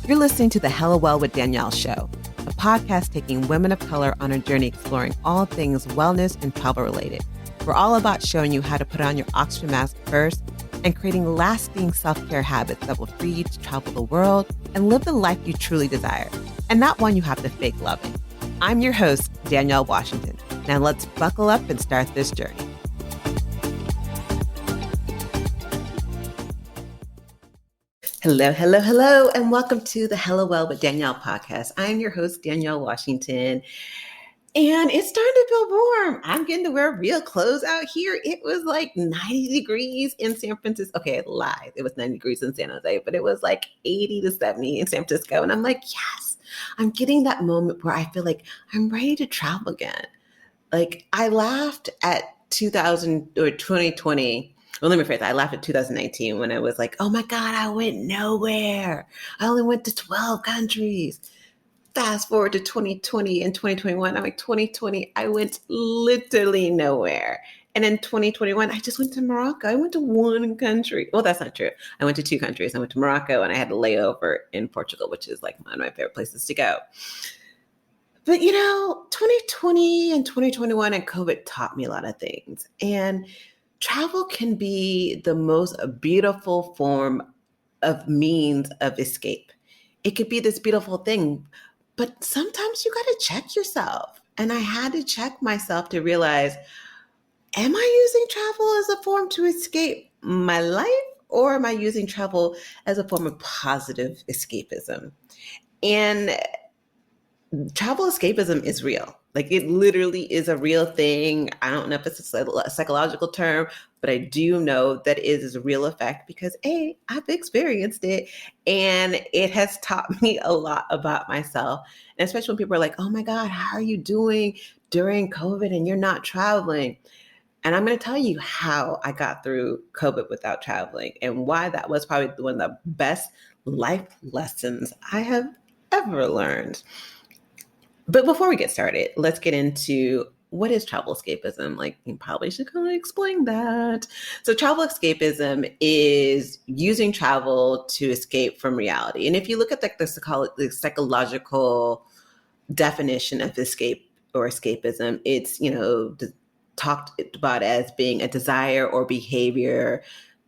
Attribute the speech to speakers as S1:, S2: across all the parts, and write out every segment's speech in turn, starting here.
S1: You're listening to the Hella Well with Danielle show, a podcast taking women of color on a journey exploring all things wellness and travel related. We're all about showing you how to put on your oxygen mask first and creating lasting self-care habits that will free you to travel the world and live the life you truly desire, and not one you have to fake loving. I'm your host, Danielle Washington. Now let's buckle up and start this journey. Hello, hello, hello, and welcome to the Hella Well with Danielle podcast. I'm your host, Danielle Washington, and it's starting to feel warm. I'm getting to wear real clothes out here. It was like 90 degrees in San Francisco. Okay, I lied. It was 90 degrees in San Jose, but it was like 80 to 70 in San Francisco. And I'm like, yes, I'm getting that moment where I feel like I'm ready to travel again. Like I laughed at 2020. Well, let me rephrase that. I laughed at 2019 when I was like, oh my God, I went nowhere. I only went to 12 countries. Fast forward to 2020 and 2021. I'm like, 2020, I went literally nowhere. And in 2021, I just went to Morocco. I went to one country. Well, that's not true. I went to two countries. I went to Morocco and I had a layover in Portugal, which is like one of my favorite places to go. But 2020 and 2021 and COVID taught me a lot of things. And travel can be the most beautiful form of means of escape. It could be this beautiful thing, but sometimes you got to check yourself. And I had to check myself to realize, am I using travel as a form to escape my life, or am I using travel as a form of positive escapism? And travel escapism is real. Like it literally is a real thing. I don't know if it's a psychological term, but I do know that it is a real effect because I've experienced it and it has taught me a lot about myself. And especially when people are like, oh my God, how are you doing during COVID and you're not traveling? And I'm going to tell you how I got through COVID without traveling and why that was probably one of the best life lessons I have ever learned. But before we get started, let's get into what is travel escapism. Like, you probably should kind of explain that. So travel escapism is using travel to escape from reality. And if you look at the psychological definition of escape or escapism, it's, talked about as being a desire or behavior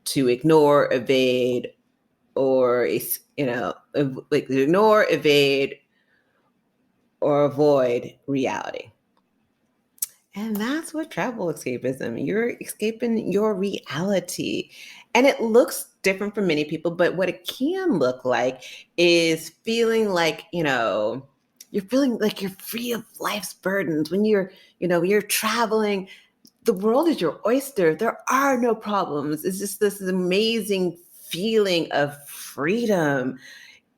S1: to ignore, evade, or, ignore, evade, or avoid reality. And that's what travel escapism, you're escaping your reality. And it looks different for many people, but what it can look like is feeling like, you're feeling like you're free of life's burdens. When you're traveling, the world is your oyster. There are no problems. It's just this amazing feeling of freedom.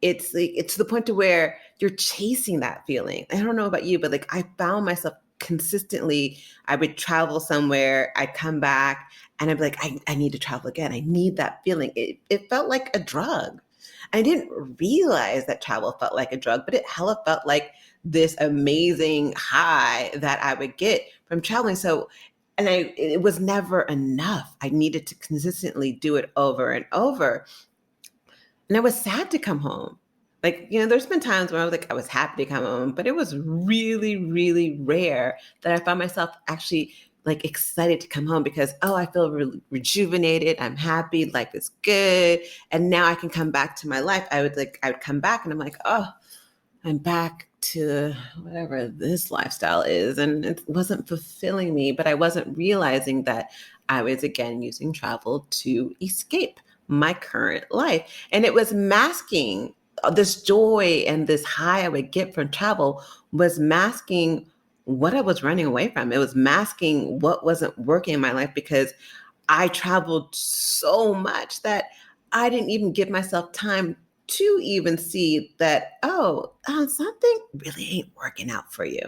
S1: It's to the point to where you're chasing that feeling. I don't know about you, but like I found myself consistently, I would travel somewhere, I'd come back and I'd be like, I need to travel again. I need that feeling. It felt like a drug. I didn't realize that travel felt like a drug, but it hella felt like this amazing high that I would get from traveling. So, and it was never enough. I needed to consistently do it over and over. And I was sad to come home. Like, there's been times when I was happy to come home, but it was really, really rare that I found myself actually like excited to come home because, I feel really rejuvenated. I'm happy. Life is good. And now I can come back to my life. I would come back and I'm like, I'm back to whatever this lifestyle is. And it wasn't fulfilling me, but I wasn't realizing that I was again using travel to escape my current life. And it was masking this joy and this high I would get from travel was masking what I was running away from. It was masking what wasn't working in my life because I traveled so much that I didn't even give myself time to even see that, something really ain't working out for you.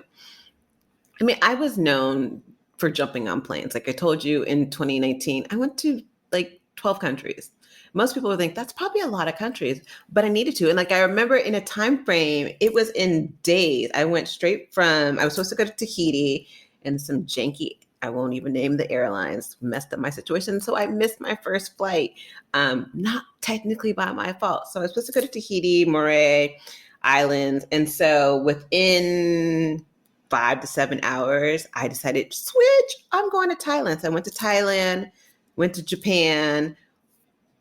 S1: I mean, I was known for jumping on planes. Like I told you in 2019, I went to like 12 countries. Most people would think that's probably a lot of countries, but I needed to. And like, I remember in a time frame, it was in days. I was supposed to go to Tahiti in some janky I won't even name the airlines, messed up my situation. So I missed my first flight, not technically by my fault. So I was supposed to go to Tahiti, Moray Islands. And so within 5 to 7 hours, I decided, switch, I'm going to Thailand. So I went to Thailand, went to Japan,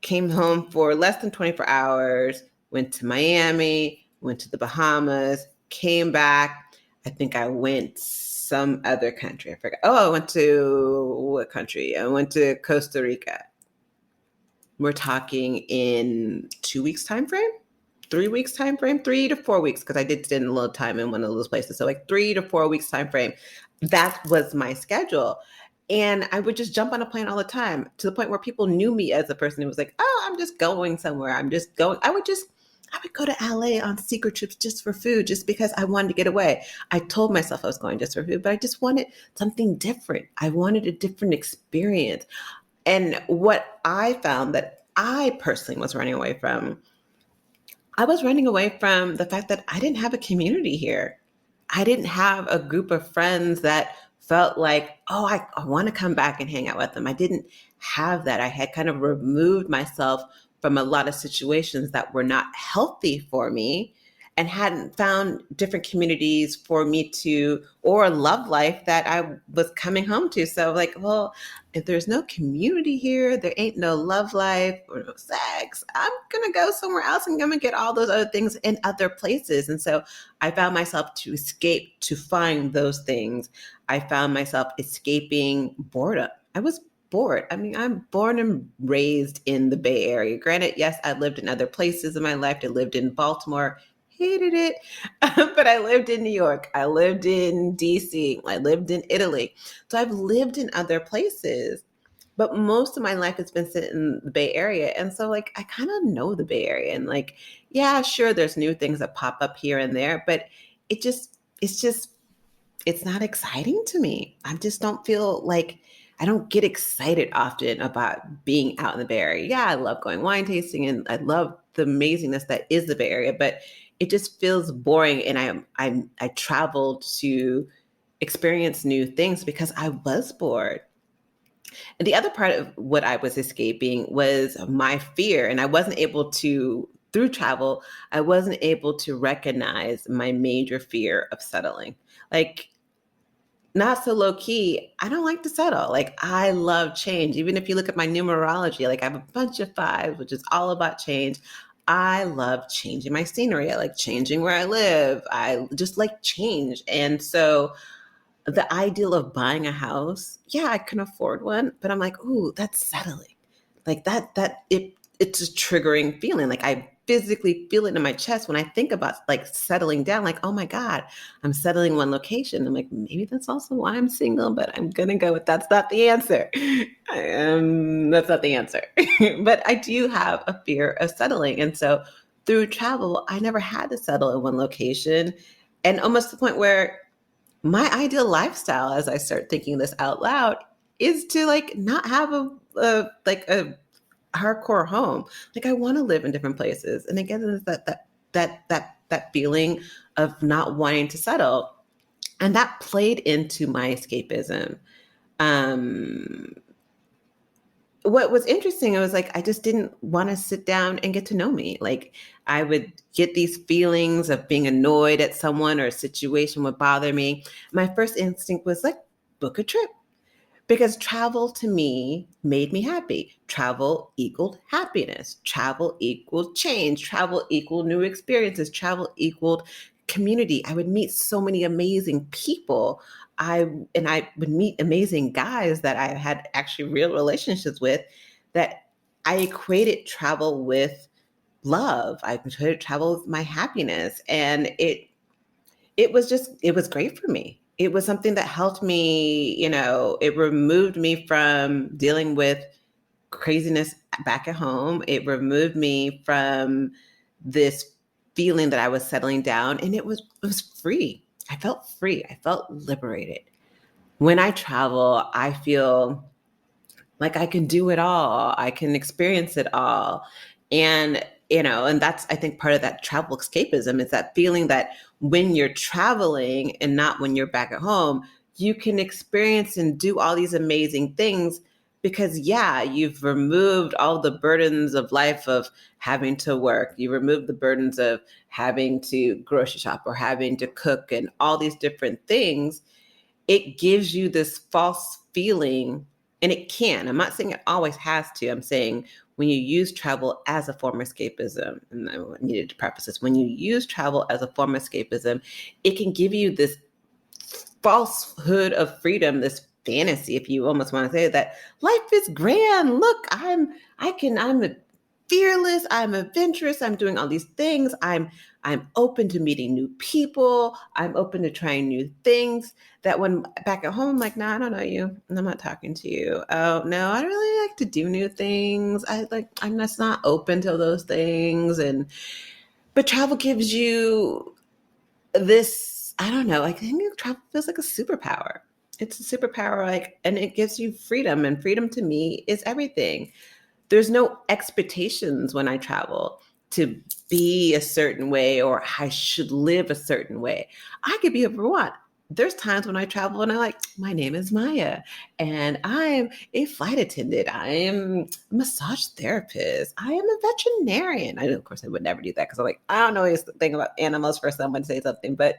S1: came home for less than 24 hours, went to Miami, went to the Bahamas, came back. I think I went some other country. I forgot. Oh, I went to what country? I went to Costa Rica. We're talking in 2 weeks time frame, 3 weeks time frame, 3 to 4 weeks, because I did spend a little time in one of those places. So like 3 to 4 weeks time frame. That was my schedule. And I would just jump on a plane all the time, to the point where people knew me as a person who was like, oh, I'm just going somewhere. I'm just going. I would go to LA on secret trips just for food, just because I wanted to get away. I told myself I was going just for food, but I just wanted something different. I wanted a different experience. And what I found that I personally was running away from, I was running away from the fact that I didn't have a community here. I didn't have a group of friends that felt like, oh, I want to come back and hang out with them. I didn't have that. I had kind of removed myself from a lot of situations that were not healthy for me, and hadn't found different communities for me to, or a love life that I was coming home to. So like, well, if there's no community here, there ain't no love life or no sex, I'm going to go somewhere else and I'm going to get all those other things in other places. And so I found myself to escape to find those things. I found myself escaping boredom. I was bored. I mean, I'm born and raised in the Bay Area. Granted, yes, I lived in other places in my life. I lived in Baltimore, hated it, but I lived in New York. I lived in DC. I lived in Italy. So I've lived in other places, but most of my life has been spent in the Bay Area. And so like, I kind of know the Bay Area, and like, yeah, sure, there's new things that pop up here and there, but it's not exciting to me. I just don't feel like, I don't get excited often about being out in the Bay Area. Yeah, I love going wine tasting and I love the amazingness that is the Bay Area, but it just feels boring. And I traveled to experience new things because I was bored. And the other part of what I was escaping was my fear. And I wasn't able to, through travel, I wasn't able to recognize my major fear of settling. Like, not so low key, I don't like to settle. Like, I love change. Even if you look at my numerology, like I have a bunch of fives, which is all about change. I love changing my scenery. I like changing where I live. I just like change. And so the ideal of buying a house, yeah, I can afford one, but I'm like, ooh, that's settling. Like it's a triggering feeling. Like I physically feel it in my chest when I think about like settling down, like, oh my God, I'm settling one location. I'm like, maybe that's also why I'm single, but I'm gonna go with that's not the answer. That's not the answer. But I do have a fear of settling. And so through travel, I never had to settle in one location. And almost to the point where my ideal lifestyle, as I start thinking this out loud, is to like not have a hardcore home. Like I want to live in different places. And again, it's that feeling of not wanting to settle. And that played into my escapism. Um, what was interesting, it was like I just didn't want to sit down and get to know me. Like I would get these feelings of being annoyed at someone or a situation would bother me. My first instinct was like, book a trip. Because travel to me made me happy. Travel equaled happiness. Travel equaled change. Travel equaled new experiences. Travel equaled community. I would meet so many amazing people. I would meet amazing guys that I had actually real relationships with, that I equated travel with love. I equated travel with my happiness. And it was great for me. It was something that helped me, it removed me from dealing with craziness back at home. It removed me from this feeling that I was settling down, and it was free. I felt free. I felt liberated. When I travel, I feel like I can do it all. I can experience it all. And that's, I think, part of that travel escapism is that feeling that when you're traveling and not when you're back at home, you can experience and do all these amazing things because, yeah, you've removed all the burdens of life of having to work. You removed the burdens of having to grocery shop or having to cook and all these different things. It gives you this false feeling, and it can. I'm not saying it always has to. I'm saying when you use travel as a form of escapism, and I needed to preface this, when you use travel as a form of escapism, it can give you this falsehood of freedom, this fantasy, if you almost want to say that life is grand. Look, I'm fearless, I'm adventurous, I'm doing all these things. I'm open to meeting new people, I'm open to trying new things. That when back at home, I'm like, nah, I don't know you. And I'm not talking to you. Oh no, I don't really like to do new things. I'm just not open to those things. But travel gives you this, I don't know, I think travel feels like a superpower. It's a superpower, and it gives you freedom, and freedom to me is everything. There's no expectations when I travel to be a certain way or I should live a certain way. I could be whoever I want. There's times when I travel and I'm like, my name is Maya and I'm a flight attendant. I am a massage therapist. I am a veterinarian. Of course, I would never do that because I'm like, I don't know this thing about animals for someone to say something. But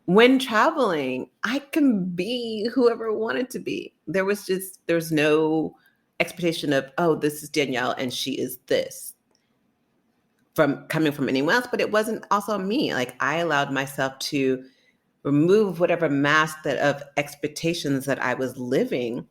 S1: when traveling, I can be whoever I wanted to be. There's no expectation of, oh, this is Danielle and she is this from coming from anyone else, but it wasn't also me. Like I allowed myself to remove whatever mask that of expectations that I was living,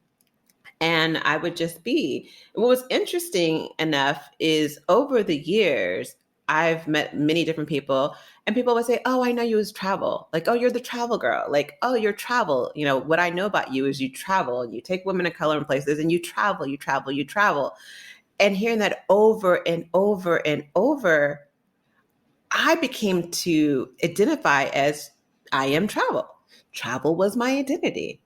S1: and I would just be. What was interesting enough is over the years, I've met many different people, and people would say, oh, I know you as travel. Like, oh, you're the travel girl. Like, oh, you're travel. You know, what I know about you is you travel and you take women of color in places and you travel, you travel, you travel. And hearing that over and over and over, I became to identify as I am travel. Travel was my identity.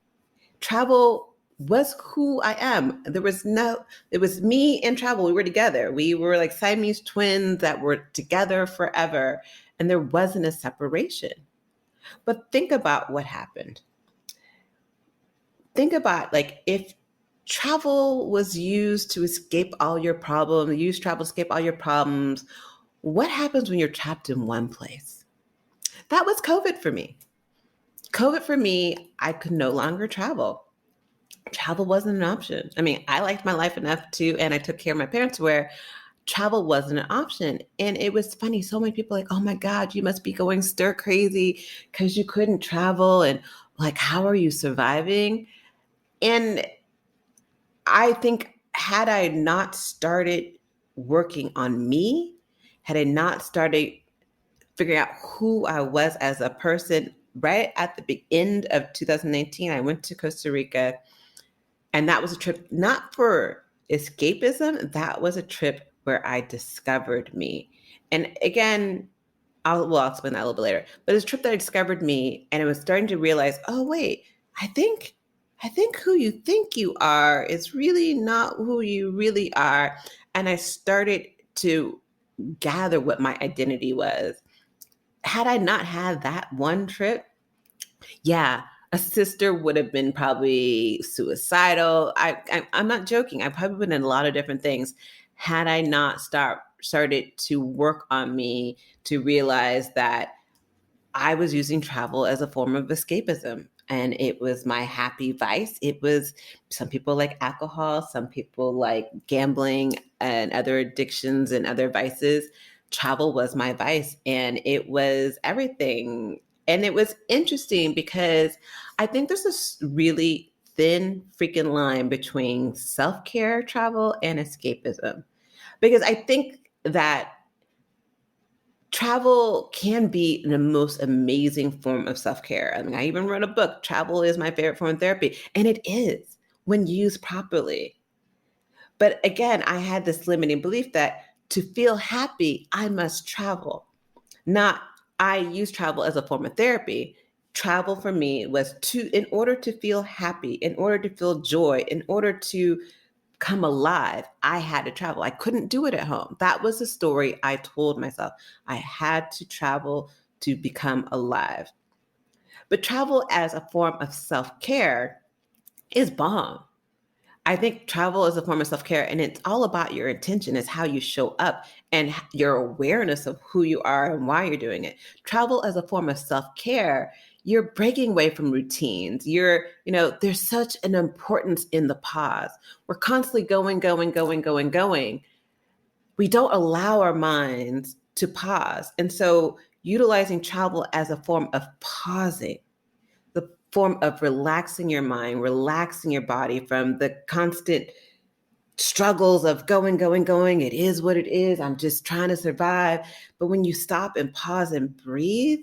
S1: Travel was who I am. It was me and travel. We were together. We were like Siamese twins that were together forever. And there wasn't a separation. But think about what happened. Think about like if travel was used to escape all your problems, use travel to escape all your problems, what happens when you're trapped in one place? That was COVID for me. COVID for me, I could no longer travel. Travel wasn't an option. I mean, I liked my life enough to, and I took care of my parents where travel wasn't an option. And it was funny. So many people like, oh my God, you must be going stir crazy because you couldn't travel. And like, how are you surviving? And I think had I not started working on me, had I not started figuring out who I was as a person, right at the end of 2019, I went to Costa Rica. And that was a trip not for escapism, that was a trip where I discovered me. And again, I'll explain that a little bit later. But it's a trip that I discovered me, and I was starting to realize, oh wait, I think who you think you are is really not who you really are. And I started to gather what my identity was. Had I not had that one trip, yeah, a sister would have been probably suicidal. I'm not joking. I've probably been in a lot of different things had I not started to work on me to realize that I was using travel as a form of escapism. And it was my happy vice. It was some people like alcohol, some people like gambling and other addictions and other vices. Travel was my vice, and it was everything. And it was interesting because I think there's this really thin freaking line between self care travel and escapism. Because I think that travel can be the most amazing form of self-care. I mean, I even wrote a book, Travel is My Favorite Form of Therapy, and it is when used properly. But again, I had this limiting belief that to feel happy, I must travel. Not I use travel as a form of therapy. Travel for me was in order to feel happy, in order to feel joy, in order to come alive, I had to travel. I couldn't do it at home. That was the story I told myself. I had to travel to become alive. But travel as a form of self-care is bomb. I think travel is a form of self-care, and it's all about your intention. It's how you show up and your awareness of who you are and why you're doing it. Travel as a form of self-care, you're breaking away from routines. There's such an importance in the pause. We're constantly going, going, going, going, going. We don't allow our minds to pause. And so utilizing travel as a form of pausing, the form of relaxing your mind, relaxing your body from the constant struggles of going, going, going. It is what it is. I'm just trying to survive. But when you stop and pause and breathe,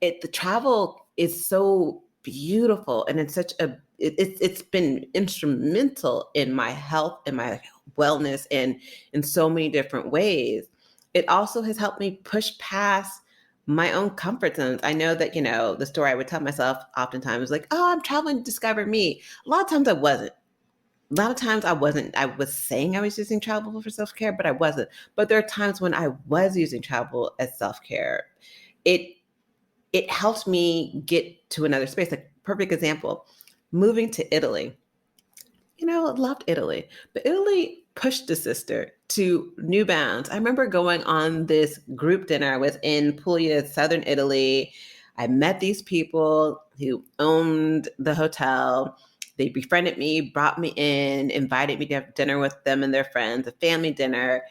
S1: the travel is so beautiful, and it's been instrumental in my health and my wellness and in so many different ways. It also has helped me push past my own comfort zones. I know that, the story I would tell myself oftentimes was like, oh, I'm traveling to discover me. A lot of times I wasn't. A lot of times I wasn't. I was saying I was using travel for self-care, but I wasn't. But there are times when I was using travel as self-care. It it helped me get to another space. Like, perfect example, moving to Italy. I loved Italy, but Italy pushed the sister to new bounds. I remember going on this group dinner. I was in Puglia, southern Italy. I met these people who owned the hotel. They befriended me, brought me in, invited me to have dinner with them and their friends, a family dinner.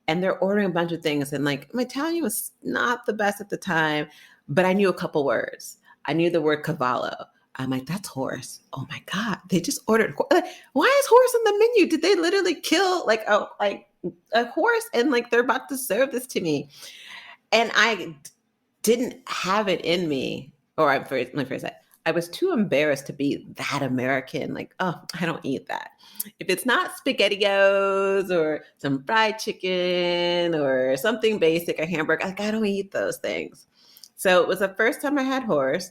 S1: And they're ordering a bunch of things. And like, my Italian was not the best at the time, but I knew a couple words. I knew the word cavallo. I'm like, that's horse. Oh my God. They just ordered. Like, why is horse on the menu? Did they literally kill like a horse? And like, they're about to serve this to me. And I didn't have it in me. Let me phrase that. I was too embarrassed to be that American. Like, oh, I don't eat that. If it's not SpaghettiOs or some fried chicken or something basic, a hamburger, like, I don't eat those things. So it was the first time I had horse.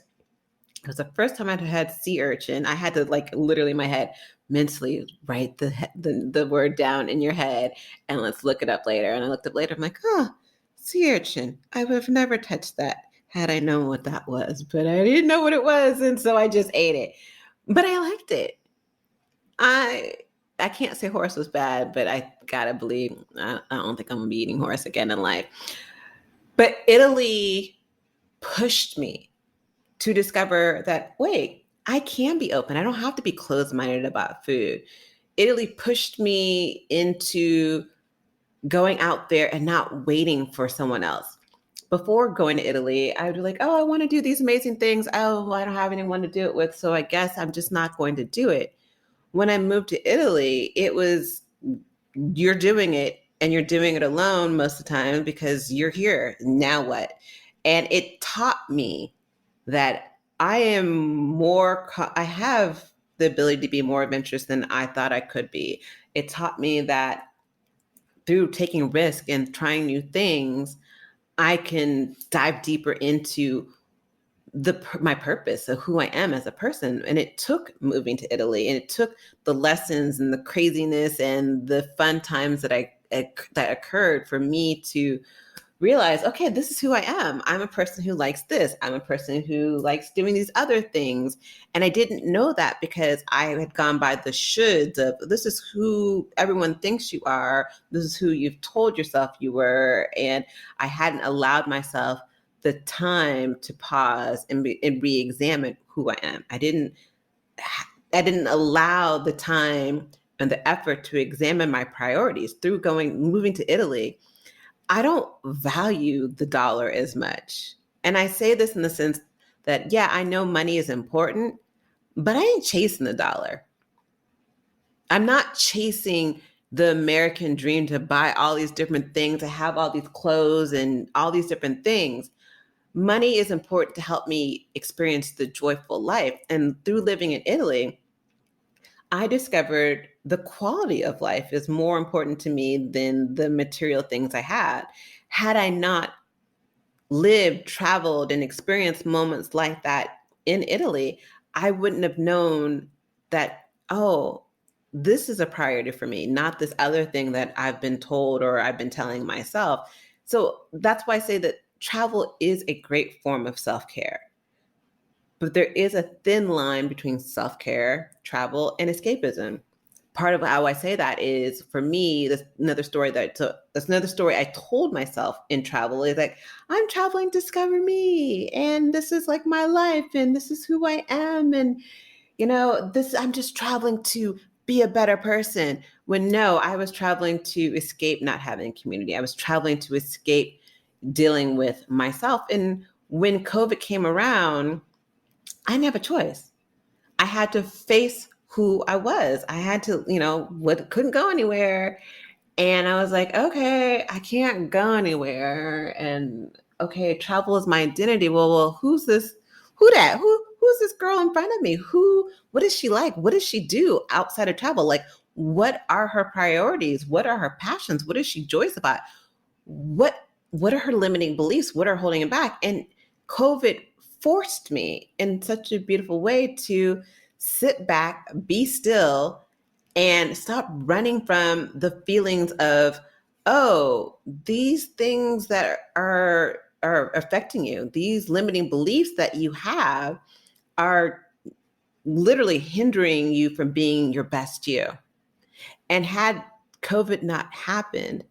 S1: It was the first time I had sea urchin. I had to like literally in my head mentally write the word down in your head and let's look it up later. And I looked up later. I'm like, oh, sea urchin. I would have never touched that had I known what that was, but I didn't know what it was, and so I just ate it. But I liked it. I can't say horse was bad, but I gotta believe I don't think I'm gonna be eating horse again in life. But Italy pushed me to discover that, wait, I can be open. I don't have to be closed-minded about food. Italy pushed me into going out there and not waiting for someone else. Before going to Italy, I would be like, oh, I want to do these amazing things. Oh, I don't have anyone to do it with, so I guess I'm just not going to do it. When I moved to Italy, it was, you're doing it and you're doing it alone most of the time because you're here. Now what? And it taught me that I have the ability to be more adventurous than I thought I could be. It taught me that through taking risk and trying new things, I can dive deeper into my purpose of who I am as a person. And it took moving to Italy, and it took the lessons and the craziness and the fun times that occurred for me to realize, okay, this is who I am. I'm a person who likes this. I'm a person who likes doing these other things. And I didn't know that because I had gone by the shoulds of, this is who everyone thinks you are. This is who you've told yourself you were. And I hadn't allowed myself the time to pause and re-examine who I am. I didn't allow the time and the effort to examine my priorities through moving to Italy. I don't value the dollar as much. And I say this in the sense that, yeah, I know money is important, but I ain't chasing the dollar. I'm not chasing the American dream to buy all these different things, to have all these clothes and all these different things. Money is important to help me experience the joyful life. And through living in Italy, I discovered the quality of life is more important to me than the material things I had. Had I not lived, traveled, and experienced moments like that in Italy, I wouldn't have known that, oh, this is a priority for me, not this other thing that I've been told or I've been telling myself. So that's why I say that travel is a great form of self-care. But there is a thin line between self-care, travel, and escapism. Part of how I say that is, for me, that's another story I told myself in travel, is like, I'm traveling to discover me, and this is like my life, and this is who I am, and this, I'm just traveling to be a better person. When no, I was traveling to escape not having community. I was traveling to escape dealing with myself. And when COVID came around, I didn't have a choice. I had to face who I was. I had to, couldn't go anywhere. And I was like, okay, I can't go anywhere. And okay, travel is my identity. Well, who's this? Who's this girl in front of me? What is she like? What does she do outside of travel? Like, what are her priorities? What are her passions? What is she joyous about? What are her limiting beliefs? What are holding him back? And COVID forced me in such a beautiful way to sit back, be still, and stop running from the feelings of, oh, these things that are affecting you, these limiting beliefs that you have are literally hindering you from being your best you. And had COVID not happened,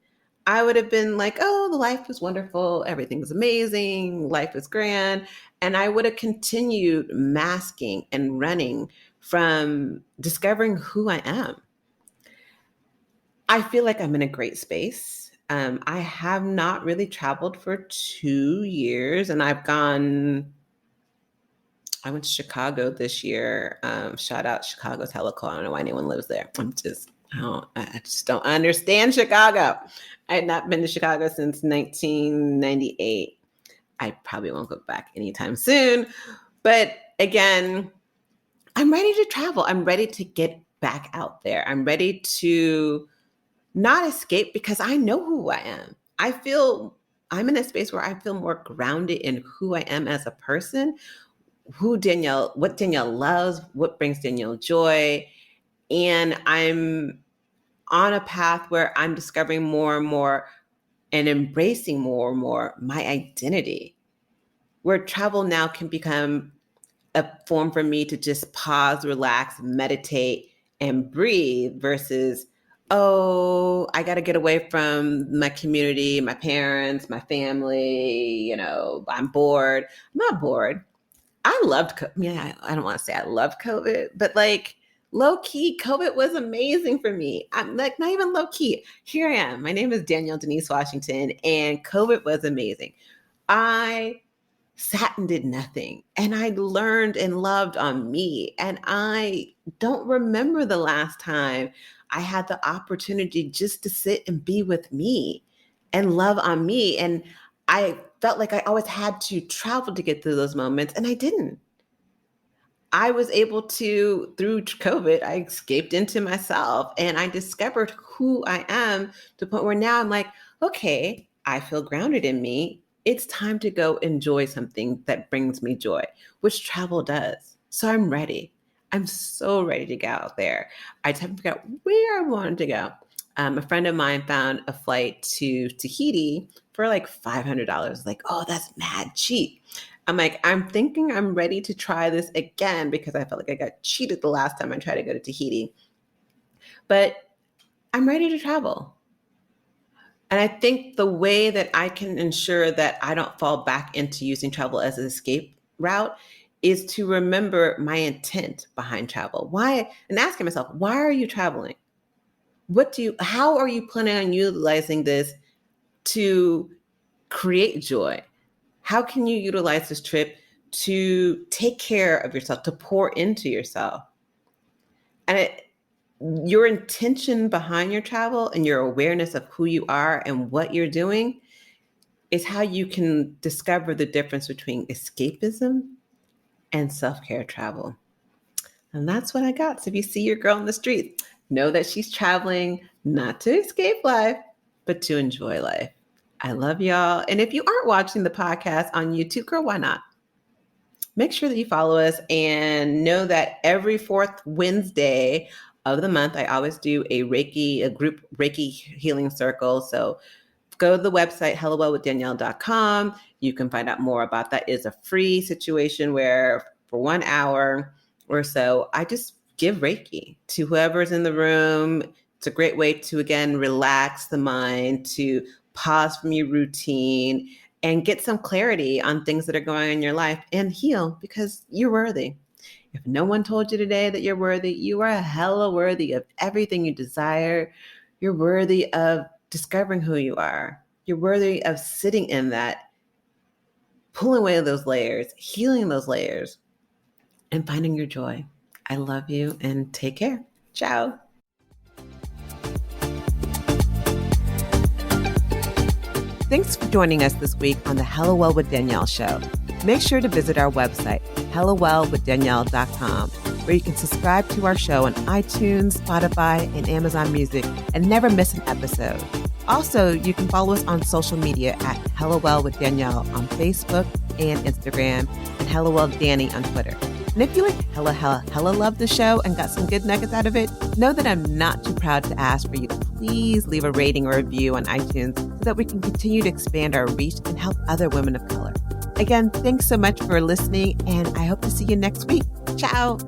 S1: I would have been like, oh, the life is wonderful. Everything's amazing. Life is grand. And I would have continued masking and running from discovering who I am. I feel like I'm in a great space. I have not really traveled for 2 years, and I went to Chicago this year. Shout out Chicago's hella cool. I don't know why anyone lives there. I just don't understand Chicago. I had not been to Chicago since 1998. I probably won't go back anytime soon. But again, I'm ready to travel. I'm ready to get back out there. I'm ready to not escape, because I know who I am. I'm in a space where I feel more grounded in who I am as a person, what Danielle loves, what brings Danielle joy. And I'm on a path where I'm discovering more and more and embracing more and more my identity, where travel now can become a form for me to just pause, relax, meditate, and breathe versus, oh, I got to get away from my community, my parents, my family. I'm bored. I'm not bored. I loved, I don't want to say I loved COVID, but like low key, COVID was amazing for me. I'm like, not even low key. Here I am. My name is Danielle Denise Washington, and COVID was amazing. I sat and did nothing, and I learned and loved on me. And I don't remember the last time I had the opportunity just to sit and be with me and love on me. And I felt like I always had to travel to get through those moments, and I didn't. I was able to, through COVID, I escaped into myself, and I discovered who I am, to the point where now I'm like, okay, I feel grounded in me. It's time to go enjoy something that brings me joy, which travel does. So I'm ready. I'm so ready to get out there. I just haven't figured out where I wanted to go. A friend of mine found a flight to Tahiti for like $500. Like, oh, that's mad cheap. I'm like, I'm thinking I'm ready to try this again, because I felt like I got cheated the last time I tried to go to Tahiti. But I'm ready to travel. And I think the way that I can ensure that I don't fall back into using travel as an escape route is to remember my intent behind travel. Why? And asking myself, why are you traveling? How are you planning on utilizing this to create joy? How can you utilize this trip to take care of yourself, to pour into yourself? And your intention behind your travel and your awareness of who you are and what you're doing is how you can discover the difference between escapism and self-care travel. And that's what I got. So if you see your girl in the street, know that she's traveling not to escape life, but to enjoy life. I love y'all. And if you aren't watching the podcast on YouTube, girl, why not? Make sure that you follow us, and know that every fourth Wednesday of the month, I always do a group Reiki healing circle. So go to the website, hellowellwithdanielle.com. You can find out more about that. It's a free situation where for 1 hour or so, I just give Reiki to whoever's in the room. It's a great way to, again, relax the mind, to pause from your routine and get some clarity on things that are going on in your life and heal, because you're worthy. If no one told you today that you're worthy, you are hella worthy of everything you desire. You're worthy of discovering who you are. You're worthy of sitting in that, pulling away those layers, healing those layers, and finding your joy. I love you and take care. Ciao. Thanks for joining us this week on the Hello Well with Danielle show. Make sure to visit our website, hellowellwithdanielle.com, where you can subscribe to our show on iTunes, Spotify, and Amazon Music and never miss an episode. Also, you can follow us on social media at Hello Well with Danielle on Facebook and Instagram, and Hello Well Danny on Twitter. And if you hella love the show and got some good nuggets out of it, know that I'm not too proud to ask for you to please leave a rating or review on iTunes so that we can continue to expand our reach and help other women of color. Again, thanks so much for listening, and I hope to see you next week. Ciao.